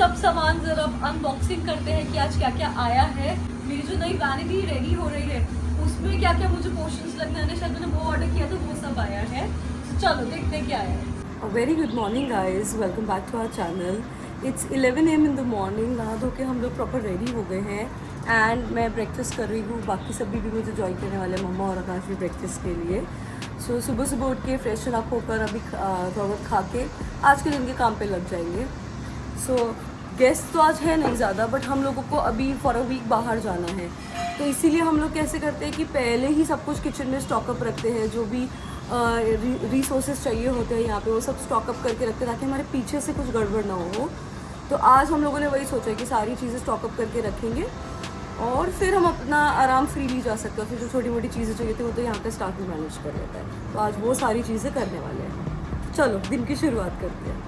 सब सामान जरा अनबॉक्सिंग करते हैं कि आज क्या क्या आया है। मेरी जो नई वैनिटी रेडी हो रही है उसमें क्या क्या मुझे पोर्शंस लगने हैं, शायद मैंने वो ऑर्डर किया था, वो सब आया है। तो चलो देखते हैं क्या आया है। Very good morning guys, welcome back to our channel. It's 11 AM in the morning. नहा धो के हम लोग प्रॉपर रेडी हो गए हैं एंड मैं ब्रेकफास्ट कर रही हूँ। बाकी सभी भी मुझे ज्वाइन करने वाले, मम्मा और आकाश भी ब्रेकफास्ट के लिए। सो सुबह सुबह उठ के फ्रेशन अप होकर अभी थोड़ा बहुत खा के आज के दिन के काम पे लग जाएंगे। सो गेस्ट तो आज है नहीं ज़्यादा, बट हम लोगों को अभी फॉर अ वीक बाहर जाना है, तो इसीलिए हम लोग कैसे करते हैं कि पहले ही सब कुछ किचन में स्टॉकअप रखते हैं। जो भी रिसोर्सेज चाहिए होते हैं यहाँ पे वो सब स्टॉकअप करके रखते हैं ताकि हमारे पीछे से कुछ गड़बड़ ना हो। तो आज हम लोगों ने वही सोचा कि सारी चीज़ें स्टॉकअप करके रखेंगे और फिर हम अपना आराम फ्रीली जा सकते हैं। फिर जो छोटी मोटी चीज़ें चाहिए थी वो तो यहाँ पे स्टाफ भी मैनेज कर लेता है। तो आज वो सारी चीज़ें करने वाले हैं। चलो दिन की शुरुआत करते हैं।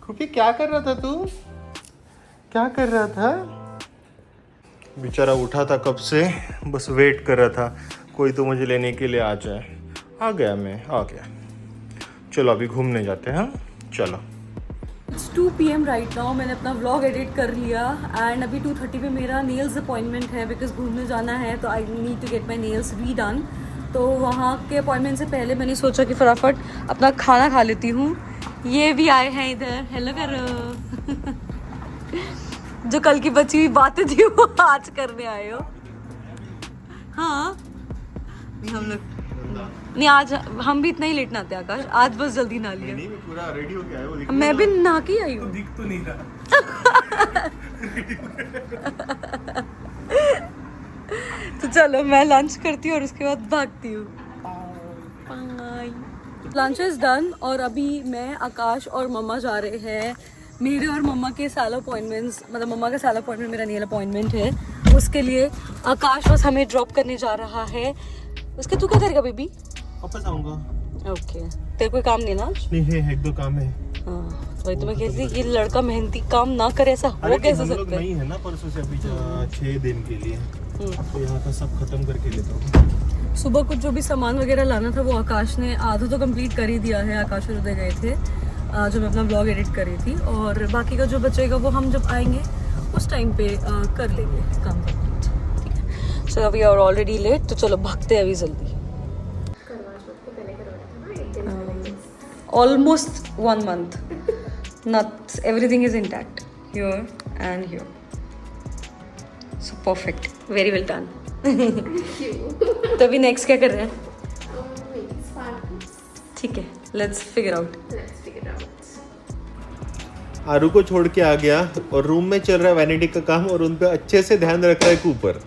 खुफी क्या कर रहा था तू? क्या कर रहा था? बेचारा उठा था कब से, बस वेट कर रहा था कोई तो मुझे लेने के लिए आ जाए। आ गया, मैं आ गया। चलो अभी घूमने जाते हैं। चलो। It's 2 PM right now. मैंने अपना व्लॉग एडिट कर लिया एंड अभी 2:30 पे मेरा नेल्स अपॉइंटमेंट है बिकॉज घूमने जाना है, तो I need to get my nails redone. तो वहाँ के अपॉइंटमेंट से पहले मैंने सोचा कि फटाफट अपना खाना खा लेती हूँ। ये भी आए हैं इधर, हेलो करो। जो कल की बची हुई बातें थी वो आज करने आए हो। हाँ हम लोग नहीं, आज हम भी इतना ही लेट ना आते आकाश, आज बस जल्दी ना लिया। नहीं, मैं पूरा रेडी हो गया हूँ। मैं भी नहा के आई हूँ। दिख तो नहीं रहा। तो चलो मैं लंच करती हूँ और उसके बाद भागती हूँ। लंच इज डन और अभी मैं, आकाश और मम्मा जा रहे हैं। मेरे और मम्मा के साल अपॉइंटमेंट्स, मतलब मम्मा का साल अपॉइंटमेंट मेरा नेल अपॉइंटमेंट है, उसके लिए आकाश बस हमें ड्रॉप करने जा रहा है। उसके तू क्या करेगा बेबी? वापस आऊंगा। ओके, तेरे कोई काम नहीं ना? नहीं है, एक दो काम है। हाँ तो वही तो मैं कहती, ये लड़का मेहनती काम ना करे, ऐसा हो कैसे सकता है? नहीं है ना, परसों से अभी 6 दिन के लिए, तो यहाँ का सब खत्म करके लेता हूँ। सुबह कुछ जो भी सामान वगैरह लाना था वो आकाश ने आधा तो कंप्लीट कर ही दिया है। आकाश और उदय गए थे जो मैं अपना ब्लॉग एडिट कर रही थी, और बाकी का जो बचेगा वो हम जब आएंगे उस टाइम पे कर लेंगे काम कंप्लीट। ठीक है, so we are already late, तो चलो भागते हैं अभी जल्दी। Almost 1 month, not everything is intact here and here, so perfect, very well done. तो अभी नेक्स्ट क्या कर रहे हैं? ठीक है, लेट्स फिगर आउट। आरू को छोड़ के आ गया और रूम में चल रहा है वैनिटी का काम, और उन पे अच्छे से ध्यान रख रहा है ऊपर।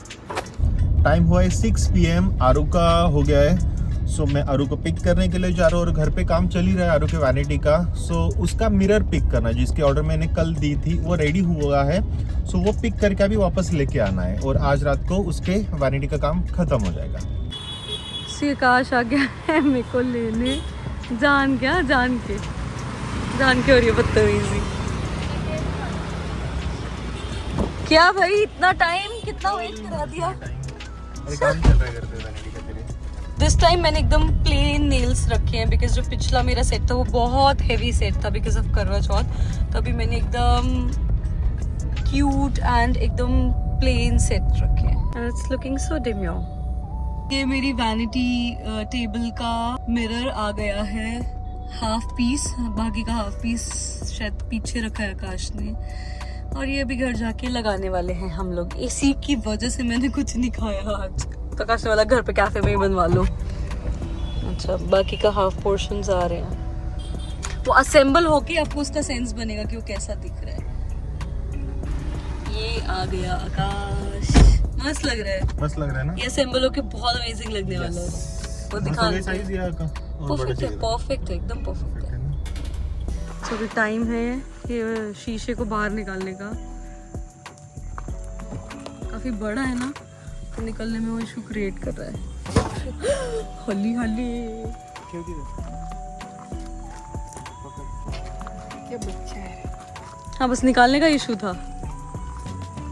टाइम हुआ है 6 PM, आरू का हो गया है। सो मैं आरू को पिक करने के लिए जा रहा हूँ, और घर पे काम चल ही रहा है आरू के वैनिटी का। सो उसका मिरर पिक करना, जिसकी ऑर्डर मैंने कल दी थी, वो रेडी हुआ है। सो वो पिक करके अभी वापस लेके आना है, और आज रात को उसके वैनिटी का काम खत्म हो जाएगा। आकाश आ गया है मेरे को लेने, जान के हो रही है बदतमीजी। क्या भाई, इतना टाइम, कितना वेट करा दिया। अरे काम चल रहा है घर पे वैनिटी का तेरे। दिस टाइम मैंने एकदम प्लेन नेल्स रखे हैं बिकॉज जो पिछला मेरा सेट था वो बहुत हेवी सेट था बिकॉज ऑफ करवा चौथ। तो अभी मैंने एकदम क्यूट एंड एकदम प्लेन सेट रखे हैं। It's looking so demure. ये मेरी वैनिटी टेबल का मिरर आ गया है, हाफ पीस, बाकी का हाफ पीस शायद पीछे रखा है आकाश ने। और ये अभी घर जाके लगाने वाले हैं हम लोग। इसी की वजह से मैंने कुछ नहीं खाया आज। तो आकाश वाला घर पे कैफे में ही बनवा लो। अच्छा, बाकी का हाफ पोर्शंस आ रहे हैं, वो असेंबल होके आपको उसका सेंस बनेगा कि वो कैसा दिख रहा है। ये आ गया आकाश, मस्त लग रहा है। मस्त लग रहा है ना? ये असेंबल होके बहुत अमेजिंग लगने वाला है। वो दिखाने साइज दिया का परफेक्ट है, परफेक्ट है, एकदम परफेक्ट है। तो अभी टाइम है ये शीशे को बाहर निकालने का। काफी बड़ा है ना, तो निकलने में वो इशू क्रिएट कर रहा है। हली हली क्या बच्चा है। हाँ, बस निकालने का इशू था,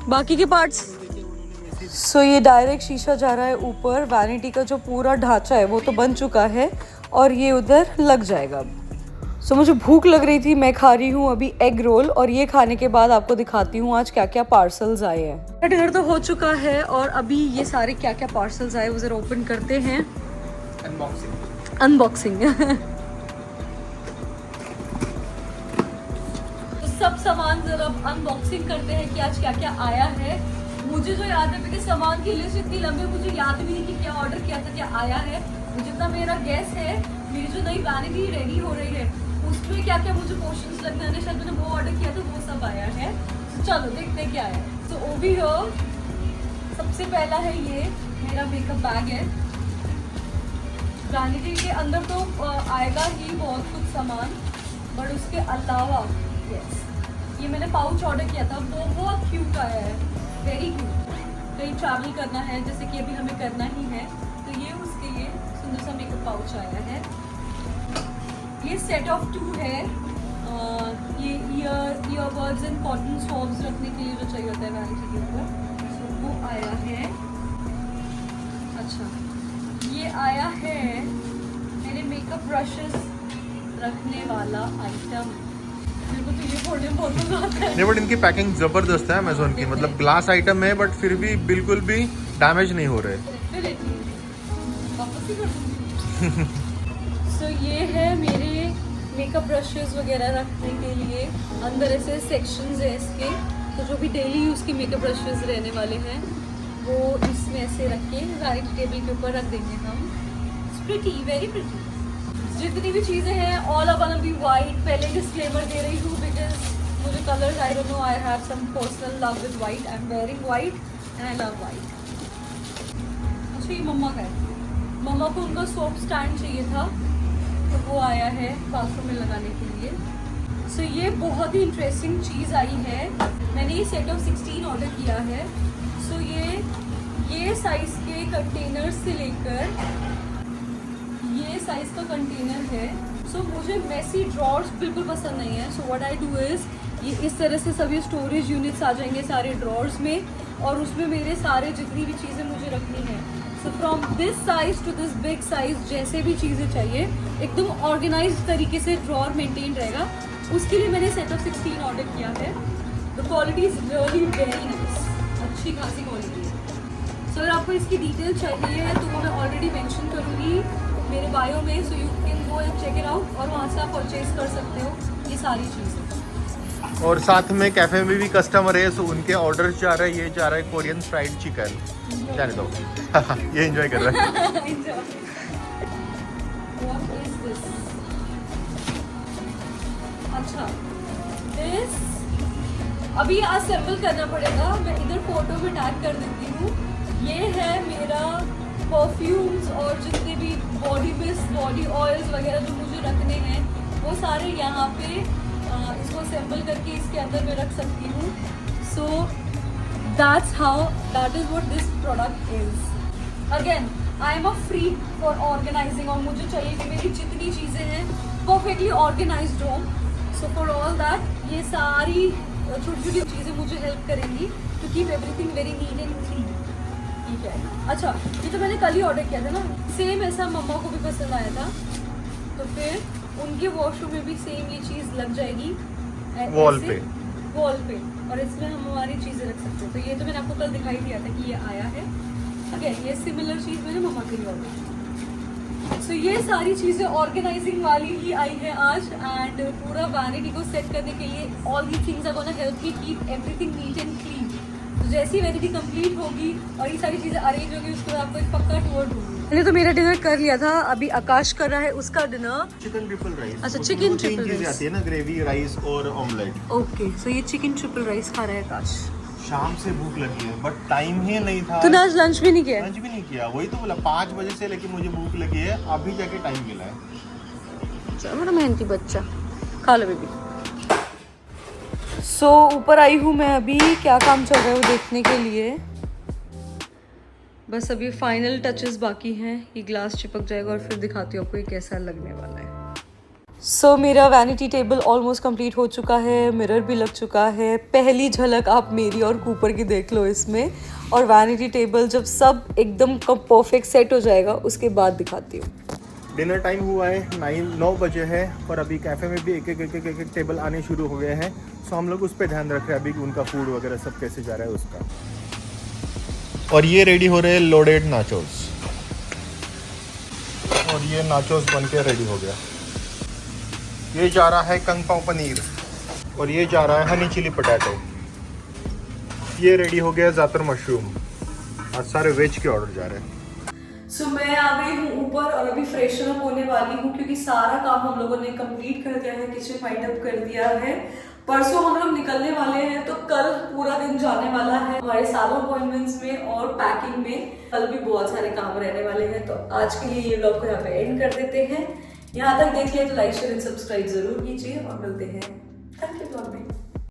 बाकी के पार्ट्स। सो ये डायरेक्ट शीशा जा रहा है ऊपर। वैनिटी का जो पूरा ढांचा है वो तो बन चुका है और ये उधर लग जाएगा अब। सो मुझे भूख लग रही थी, मैं खा रही हूँ अभी एग रोल, और ये खाने के बाद आपको दिखाती हूँ आज क्या क्या पार्सल्स आए हैं। डिनर तो हो चुका है और अभी ये सारे क्या क्या पार्सल्स आए वो जरा ओपन करते हैं। अनबॉक्सिंग तो सब सामान जरा अनबॉक्सिंग करते हैं कि आज क्या क्या आया है। मुझे जो याद है मेरे सामान की लिस्ट इतनी लंबी, मुझे याद भी नहीं कि क्या ऑर्डर किया था, क्या आया है। जितना मेरा गैस है, मेरी जो नई वैनिटी रेडी हो रही है उसमें क्या क्या मुझे पोर्शंस लगने हैं, शायद मैंने वो ऑर्डर किया था, वो सब आया है। तो चलो देखते क्या है। तो ओवी हो, सबसे पहला है ये मेरा मेकअप बैग है। वैनिटी के अंदर तो आएगा ही बहुत कुछ सामान, बट उसके अलावा यस ये मैंने पाउच ऑर्डर किया था, वो बहुत क्यूट आया है, वेरी क्यूट। कहीं ट्रैवल करना है जैसे कि अभी हमें करना ही है, तो ये उसके लिए सुंदर सा मेकअप पाउच आया है। ये सेट ऑफ 2 है। ये ईयरबड्स एंड कॉटन स्वॉब्स रखने के लिए जो चाहिए होता है वैनिटी के ऊपर, तो वो आया है। अच्छा, ये आया है मेरे मेकअप ब्रशेस रखने वाला आइटम। मेरे को तो ये फोड़ने में बहुत मजा आता है। नहीं बट इनकी पैकिंग जबरदस्त है अमेज़न की, मतलब ग्लास आइटम है बट फिर भी बिल्कुल भी डैमेज नहीं हो रहे। वापस ही कर दूंगी। सो ये है मेरे मेकअप ब्रशेस वगैरह रखने के लिए। अंदर ऐसे सेक्शंस है इसके, तो जो भी डेली यूज़ के मेकअप ब्रशेस रहने वाले हैं वो इसमें ऐसे रख के वैनिटी टेबल के ऊपर रख देंगे हम। Pretty, very pretty. जितनी भी चीज़ें हैं all are gonna be white. पहले डिस्क्लेमर दे रही हूँ बिकॉज मुझे colours, I don't know, I have some personal love with white. I am wearing white and I love white. अच्छा, ये मम्मा का है। मम्मा को उनका सोप स्टैंड चाहिए था, तो वो आया है बाथरूम में लगाने के लिए। सो ये बहुत ही इंटरेस्टिंग चीज़ आई है। मैंने ये सेट ऑफ 16 ऑर्डर किया है। सो ये साइज़ के कंटेनर से लेकर ये साइज़ का कंटेनर है। सो मुझे मैसी ड्रॉर्स बिल्कुल पसंद नहीं है। So what I do is, ये इस तरह से सभी स्टोरेज यूनिट्स आ जाएंगे सारे ड्रॉर्स में, और उसमें मेरे सारे जितनी भी चीज़ें मुझे रखनी है, so from this size to this big size, जैसे भी चीज़ें चाहिए एकदम ऑर्गेनाइज तरीके से ड्रॉर मेंटेन रहेगा। उसके लिए मैंने सेट ऑफ 16 ऑर्डर किया है। The quality is really very nice, अच्छी खासी क्वालिटी है। सो अगर आपको इसकी डिटेल चाहिए तो वो मैं ऑलरेडी मेंशन करूँगी मेरे बायो में, so you can go and check it out, और वहाँ से आप परचेज कर सकते हो ये सारी चीज़ें। और साथ में कैफे में भी कस्टमर है, सो उनके ऑर्डर जा रहा है, ये जा रहा है कोरियन फ्राइड चिकन, जाने दो। ये एंजॉय कर रहा है। अच्छा, दिस अभी असेंबल करना पड़ेगा, मैं इधर फोटो में टैग कर देती हूँ। ये है मेरा परफ्यूम्स और जितने भी बॉडी मिस्ट, बॉडी ऑयल्स वगैरह जो मुझे रखने हैं वो सारे यहाँ पे इसको असेंबल करके इसके अंदर मैं रख सकती हूँ। So that's how, that is what this product is. Again I am a freak for organizing, और मुझे चाहिए कि मेरी जितनी चीज़ें हैं परफेक्टली ऑर्गेनाइज्ड हो। सो फॉर ऑल दैट ये सारी छोटी छोटी चीज़ें मुझे हेल्प करेंगी to keep everything very neat and clean. ठीक है। अच्छा, ये तो मैंने कल ही ऑर्डर किया था ना, सेम ऐसा मम्मा को भी पसंद आया था, तो फिर उनके वॉशरूम में भी सेम ये चीज़ लग जाएगी वॉल पे, और इसमें हम हमारी चीज़ें रख सकते हैं। तो ये तो मैंने आपको कल दिखाई दिया था कि ये आया है। अगेन ये सिमिलर चीज़ मैंने मम्मा के लिए ऑर्डर की। सो ये सारी चीज़ें ऑर्गेनाइजिंग वाली ही आई है आज, एंड पूरा वैनिटी को सेट करने के लिए all the things are gonna help me keep everything neat and clean. तो जैसी वैनिटी कंप्लीट होगी और ये सारी चीज़ें अरेंज होगी, उसके बाद आपको एक पक्का टूर दूंगी। मैंने तो मेरा डिनर कर लिया था, अभी आकाश कर रहा है उसका डिनर। Chicken triple rice. अच्छा, चिकन ट्रिपल राइस आती है ना, ग्रेवी राइस और ऑमलेट। ओके, सो ये चिकन ट्रिपल राइस खा रहा है आकाश। शाम से भूख लगी है बट टाइम ही नहीं था। तूने आज लंच भी नहीं किया? लंच भी नहीं किया, वही तो बोला 5 बजे से लेके मुझे भूख लगी है, अभी जाके टाइम मिला है। चलो, बड़ा मेहनती बच्चा, खा लो बेबी। सो ऊपर आई हूँ मैं अभी, क्या काम चल रहा है वो देखने के लिए। बस अभी फाइनल टचेस बाकी हैं, ये ग्लास चिपक जाएगा और फिर दिखाती हूँ आपको ये कैसा लगने वाला है। सो मेरा वैनिटी टेबल ऑलमोस्ट कंप्लीट हो चुका है, मिरर भी लग चुका है। पहली झलक आप मेरी और कूपर की देख लो इसमें, और वैनिटी टेबल जब सब एकदम परफेक्ट सेट हो जाएगा उसके बाद दिखाती हूँ। डिनर टाइम हुआ है 9 बजे है और अभी कैफ़े में भी एक टेबल आने शुरू हो गए हैं। सो हम लोग उस पर ध्यान रख रहे हैं अभी कि उनका फूड वगैरह सब कैसे जा रहा है उसका। और ये रेडी हो रहे हैं लोडेड नाचोस, और ये नाचोस बन के रेडी हो गया। ये जा रहा है कंग पाव पनीर और ये जा रहा है हनी चिली पोटैटो। ये रेडी हो गया ज़ातर मशरूम। आज सारे वेज के ऑर्डर जा रहे हैं। सो मैं आ गई हूँ ऊपर और अभी फ्रेशन अप होने वाली हूँ क्योंकि सारा काम हम लोगों ने कंप्लीट कर दिया है, किचन वाइंड अप कर दिया है। परसों हम लोग निकलने वाले हैं तो कल पूरा दिन जाने वाला है हमारे सालों अपॉइंटमेंट्स में और पैकिंग में। कल भी बहुत सारे काम रहने वाले हैं तो आज के लिए ये व्लॉग को यहाँ पे एंड कर देते हैं। यहाँ तक देख लिया तो लाइक शेयर एंड सब्सक्राइब जरूर कीजिए और मिलते हैं। Thank you.